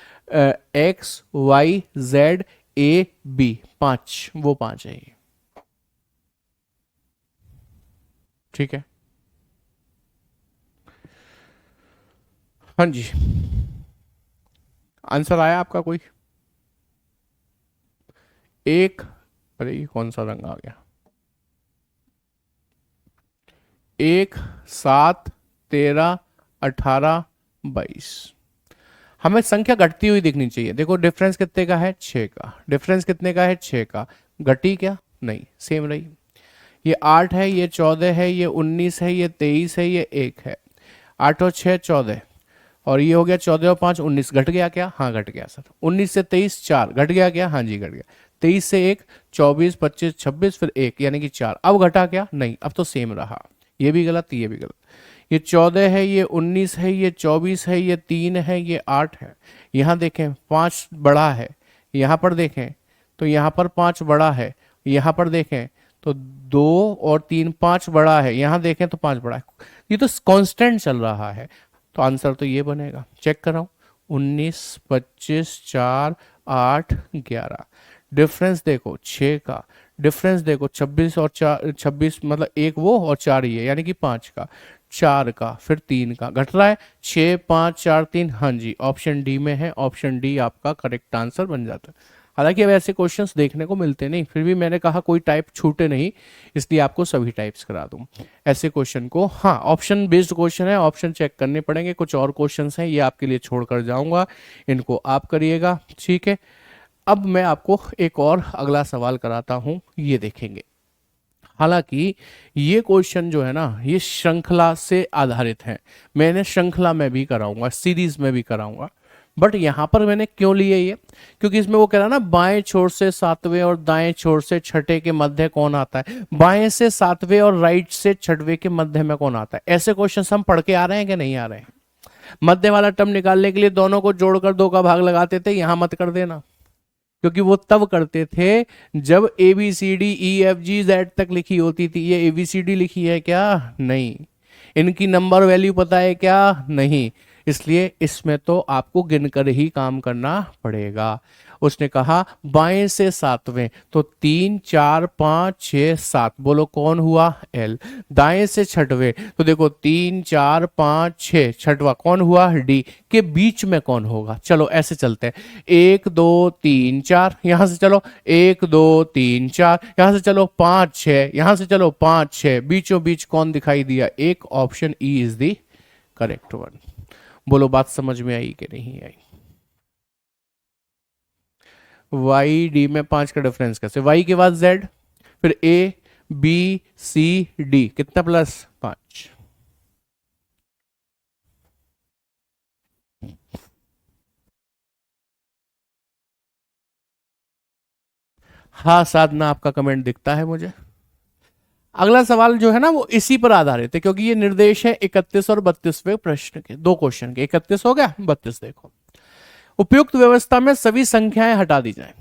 X Y Z A B, 5, वो 5 है ये। ठीक है, हाँ जी। आंसर आया आपका कोई? एक, अरे ये कौन सा रंग आ गया? 1 7 13 18 22। हमें संख्या घटती हुई दिखनी चाहिए। देखो डिफरेंस कितने का है? 6 का। डिफरेंस कितने का है? 6 का। घटी क्या? नहीं, सेम रही। ये 8 है, ये 14 है, ये 19 है, ये 23 है, ये 1 है। 8 और 6 14, और ये हो गया 14 और 5 19। घट गया क्या? हाँ घट गया सर। 19 से 23 4, घट गया क्या? हाँ जी घट गया। 23 से 1 24 25 26 फिर 1 यानी कि 4। अब घटा क्या? नहीं, अब तो सेम रहा। ये भी गलत, ये भी गलत। ये 14 है, ये 19 है, ये 24 है, ये 3 है, ये 8 है। यहाँ देखें 5 बड़ा है, यहाँ पर देखें तो यहाँ पर 5 बड़ा है, यहाँ पर देखें तो 2 और 3 5 बड़ा है, यहाँ देखें तो 5 बड़ा है। ये तो कांस्टेंट चल रहा है, तो आंसर तो ये बनेगा। चेक कर रहा हूं, 19 25 4 8 11। डिफरेंस देखो 6 का, डिफरेंस देखो 26 और 4, 26 मतलब एक वो और 4 ये, यानी कि 5 का, 4 का, फिर 3 का, घट रहा है 6 5 4 3, हाँ जी ऑप्शन डी में है, ऑप्शन डी आपका करेक्ट आंसर बन जाता है। हालांकि अब ऐसे क्वेश्चंस देखने को मिलते नहीं, फिर भी मैंने कहा कोई टाइप छूटे नहीं, इसलिए आपको सभी टाइप्स करा दूं ऐसे क्वेश्चन को। हाँ ऑप्शन बेस्ड क्वेश्चन है, ऑप्शन चेक करने पड़ेंगे, कुछ और क्वेश्चंस हैं ये आपके लिए छोड़कर जाऊंगा, इनको आप करिएगा, ठीक है। अब मैं आपको एक और अगला सवाल कराता हूं, ये देखेंगे। हालांकि ये क्वेश्चन जो है ना ये श्रृंखला से आधारित है, मैंने श्रृंखला में भी कराऊंगा, सीरीज में भी कराऊंगा, बट यहां पर मैंने क्यों लिए ये, क्योंकि इसमें वो कह रहा है ना बाएं छोर से सातवें और दाएं छोर से छठे के मध्य कौन आता है, बाएं से सातवें और राइट से छठवें के मध्य में कौन आता है। ऐसे क्वेश्चन हम पढ़ के आ रहे हैं कि नहीं आ रहे हैं। मध्य वाला टर्म निकालने के लिए दोनों को जोड़कर 2 का भाग लगाते थे, यहां मत कर देना, क्योंकि वो तब करते थे जब A B C D E F G Z तक लिखी होती थी। ये ए बी सी डी लिखी है क्या, नहीं। इनकी नंबर वैल्यू पता है क्या, नहीं। इसलिए इसमें तो आपको गिनकर ही काम करना पड़ेगा। उसने कहा बाएं से सातवें, तो 3 4 5 6 7, बोलो कौन हुआ, एल। दाएं से छठवें, तो देखो 3 4 5 6, छठवा कौन हुआ, डी। के बीच में कौन होगा, चलो ऐसे चलते हैं, 1 2 3 4, यहां से चलो 1 2 3 4, यहां से चलो 5 6, यहां से चलो 5 6, बीचों बीच कौन दिखाई दिया, एक, option E is the correct one. बोलो बात समझ में आई कि नहीं आई। वाई डी में 5 का डिफरेंस कैसे, वाई के बाद जेड, फिर ए बी सी डी, कितना प्लस 5। हाँ साधना आपका कमेंट दिखता है मुझे। अगला सवाल जो है ना वो इसी पर आधारित है, क्योंकि ये निर्देश है 31 और 32वें प्रश्न के, दो क्वेश्चन के, 31 हो गया, 32 देखो। उपयुक्त व्यवस्था में सभी संख्याएं हटा दी जाएं।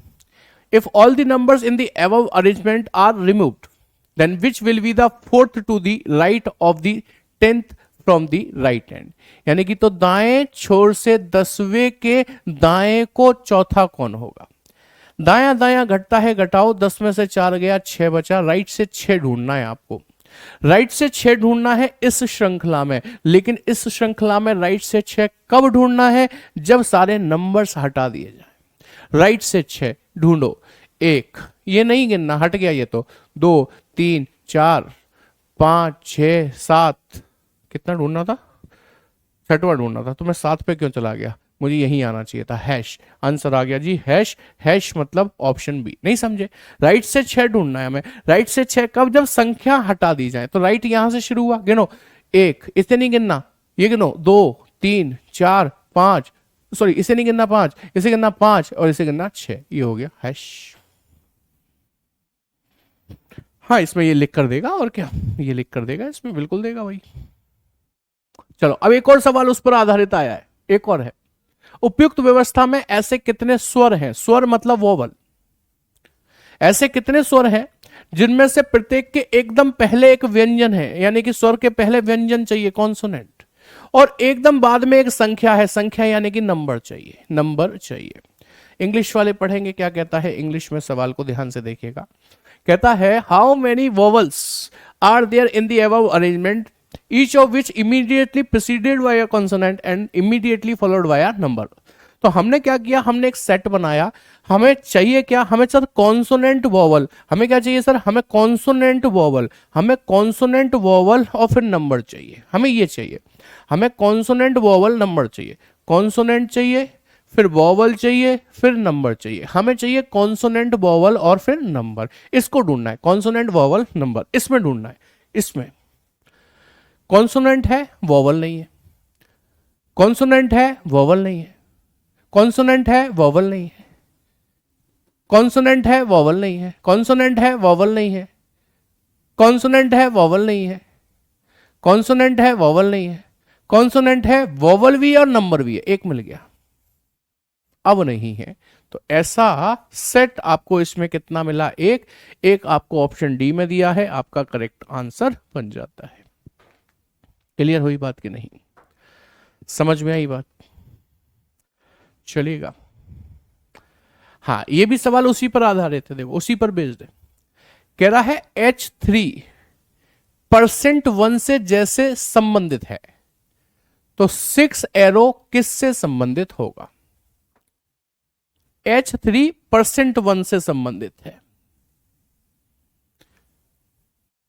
If all the numbers in the above arrangement are removed, then which will be the fourth to the right of the 10th from the right hand। यानी कि तो दाएं छोर से 10वें के दाएं को चौथा कौन होगा। दाया दाया घटता है, घटाओ, 10 में से 4 गया, 6 बचा, राइट से 6 ढूंढना है आपको। राइट से 6 ढूंढना है इस श्रृंखला में, लेकिन इस श्रृंखला में राइट से 6 कब ढूंढना है, जब सारे नंबर्स हटा दिए जाए। राइट से 6 ढूंढो, 1, ये नहीं गिनना, हट गया ये तो, 2 3 4 5 6 7, कितना ढूंढना था, छठवा ढूंढना था, तो मैं 7 पे क्यों चला गया, मुझे यही आना चाहिए था, हैश। आंसर आ गया जी हैश, हैश मतलब ऑप्शन बी। नहीं समझे, राइट से 6 ढूंढना है हमें, राइट से 6 कब, जब संख्या हटा दी जाए। तो राइट यहां से शुरू हुआ, गिनो 1, इसे नहीं गिनना, ये गिनो 2 3 4 5, सॉरी इसे नहीं गिनना 5, इसे गिनना 5 और इसे गिनना 6, ये हो गया हैश। हाँ इसमें ये लिख कर देगा, और क्या ये लिख कर देगा, इसमें बिल्कुल देगा भाई। चलो अब एक और सवाल उस पर आधारित आया है, एक और है, उपयुक्त व्यवस्था में ऐसे कितने स्वर हैं, स्वर मतलब वोवल, ऐसे कितने स्वर हैं जिनमें से प्रत्येक के एकदम पहले एक व्यंजन है, यानी कि स्वर के पहले व्यंजन चाहिए कॉन्सोनेंट, और एकदम बाद में एक संख्या है, संख्या यानी कि नंबर चाहिए, नंबर चाहिए। इंग्लिश वाले पढ़ेंगे क्या कहता है, इंग्लिश में सवाल को ध्यान से देखिएगा। कहता है how many vowels are there in the above arrangement, each of which immediately preceded by a consonant and immediately followed by a number। तो हमने क्या किया, हमने एक सेट बनाया, हमें चाहिए क्या, हमें सर कॉन्सोनेंट वोवल, हमें क्या चाहिए सर, हमें कॉन्सोनेंट वोवल, हमें कॉन्सोनेंट वोवल और फिर नंबर चाहिए, हमें ये चाहिए, हमें कॉन्सोनेंट वोवल नंबर चाहिए, कॉन्सोनेंट चाहिए, फिर वोवल चाहिए, फिर नंबर चाहिए, हमें चाहिए कॉन्सोनेंट वोवल और फिर नंबर, इसको ढूंढना है, कॉन्सोनेंट वोवल नंबर इसमें ढूंढना है। इसमें कॉन्सोनेंट है वोवल नहीं है, कॉन्सोनेंट है वोवल नहीं है, कॉन्सोनेंट है वोवल नहीं है, कॉन्सोनेंट है वोवल नहीं है, कॉन्सोनेंट है वोवल नहीं है, कॉन्सोनेंट है वोवल नहीं है, कॉन्सोनेंट है वोवल नहीं है, कॉन्सोनेंट है वोवल भी और नंबर भी है, एक मिल गया, अब नहीं है। तो ऐसा सेट आपको इसमें कितना मिला, एक, एक आपको ऑप्शन डी में दिया है, आपका करेक्ट आंसर बन जाता है। क्लियर हुई बात कि नहीं, समझ में आई बात, चलेगा। हाँ ये भी सवाल उसी पर आधारित है, देखो उसी पर बेस्ड है। कह रहा है H3% 1 से जैसे संबंधित है, तो 6 एरो किससे संबंधित होगा? H3% 1 से संबंधित है,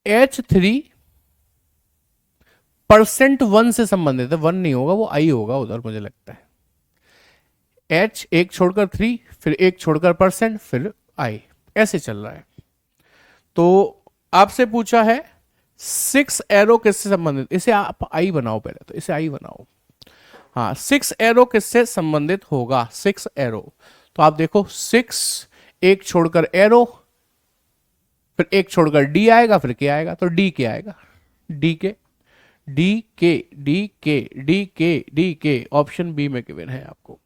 H3% 1 से संबंधित है, 1 नहीं होगा, वो आई होगा उधर मुझे लगता है। H एक छोड़कर 3, फिर एक छोड़कर परसेंट, फिर आई, ऐसे चल रहा है। तो आपसे पूछा है 6 एरो किससे संबंधित, इसे आप आई बनाओ, पहले तो इसे आई बनाओ। हाँ, 6 एरो किससे संबंधित होगा? 6 एरो, तो आप देखो 6, एक छोड़कर एरो, फिर एक छोड़कर डी आएगा, फिर क्या आएगा? तो डी क्या आएगा? डी के, डी के, डी के, डी के, डी के, ऑप्शन बी में गिवन है आपको।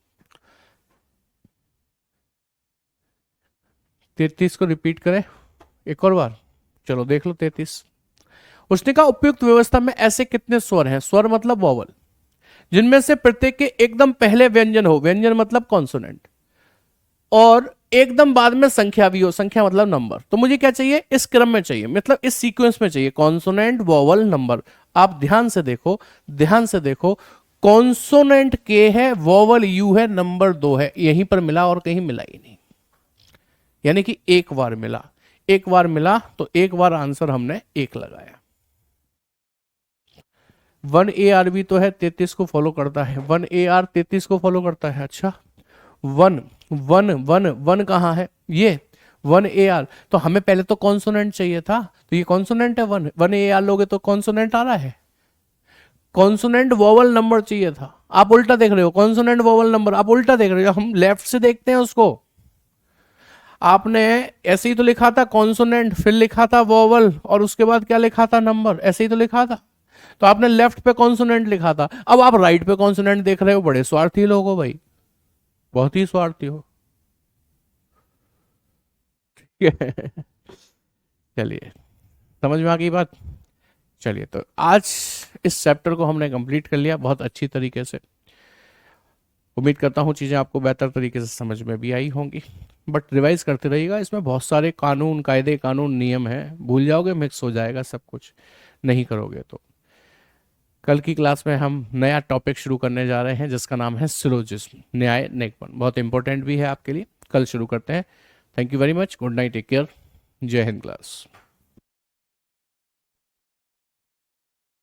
33 को रिपीट करें एक और बार, चलो देख लो 33। उसने कहा उपयुक्त व्यवस्था में ऐसे कितने स्वर हैं, स्वर मतलब वॉवल, जिनमें से प्रत्येक के एकदम पहले व्यंजन हो, व्यंजन मतलब कॉन्सोनेंट, और एकदम बाद में संख्या भी हो, संख्या मतलब नंबर। तो मुझे क्या चाहिए? इस क्रम में चाहिए, मतलब इस सीक्वेंस में चाहिए, कॉन्सोनेंट, वॉवल, नंबर। आप ध्यान से देखो, ध्यान से देखो, कॉन्सोनेंट के है, वॉवल यू है, नंबर 2 है, यहीं पर मिला और कहीं मिला ही नहीं, यानी कि एक बार मिला, एक बार मिला, तो एक बार आंसर हमने 1 लगाया। 1 AR भी तो है, 33 को फॉलो करता है, 1 AR 33 को फॉलो करता है। अच्छा, 1 कहाँ है? ये 1 AR, तो हमें पहले तो कॉन्सोनेंट चाहिए था, तो ये कॉन्सोनेंट है। 1 AR लोगे तो कॉन्सोनेंट आ रहा है, कॉन्सोनेंट वोवल नंबर चाहिए था, आप उल्टा देख रहे हो, कॉन्सोनेंट वोवल नंबर आप उल्टा देख रहे हो, हम लेफ्ट से देखते हैं उसको। आपने ऐसे ही तो लिखा था कॉन्सोनेंट, फिर लिखा था वोवल, और उसके बाद क्या लिखा था? नंबर, ऐसे ही तो लिखा था। तो आपने लेफ्ट पे कॉन्सोनेंट लिखा था, अब आप राइट पे कॉन्सोनेंट देख रहे हो। बड़े स्वार्थी लोग हो भाई, बहुत ही स्वार्थी हो। चलिए, समझ में आ गई बात। चलिए, तो आज इस चैप्टर को हमने कंप्लीट कर लिया बहुत अच्छी तरीके से। उम्मीद करता हूँ चीज़ें आपको बेहतर तरीके से समझ में भी आई होंगी, बट रिवाइज करते रहिएगा, इसमें बहुत सारे कानून, कायदे, कानून, नियम हैं, भूल जाओगे, मिक्स हो जाएगा सब कुछ, नहीं करोगे तो। कल की क्लास में हम नया टॉपिक शुरू करने जा रहे हैं जिसका नाम है सिलोजिज्म, न्याय निगमन, बहुत इंपॉर्टेंट भी है आपके लिए। कल शुरू करते हैं। Thank you very much, good night, take care, जय हिंद क्लास।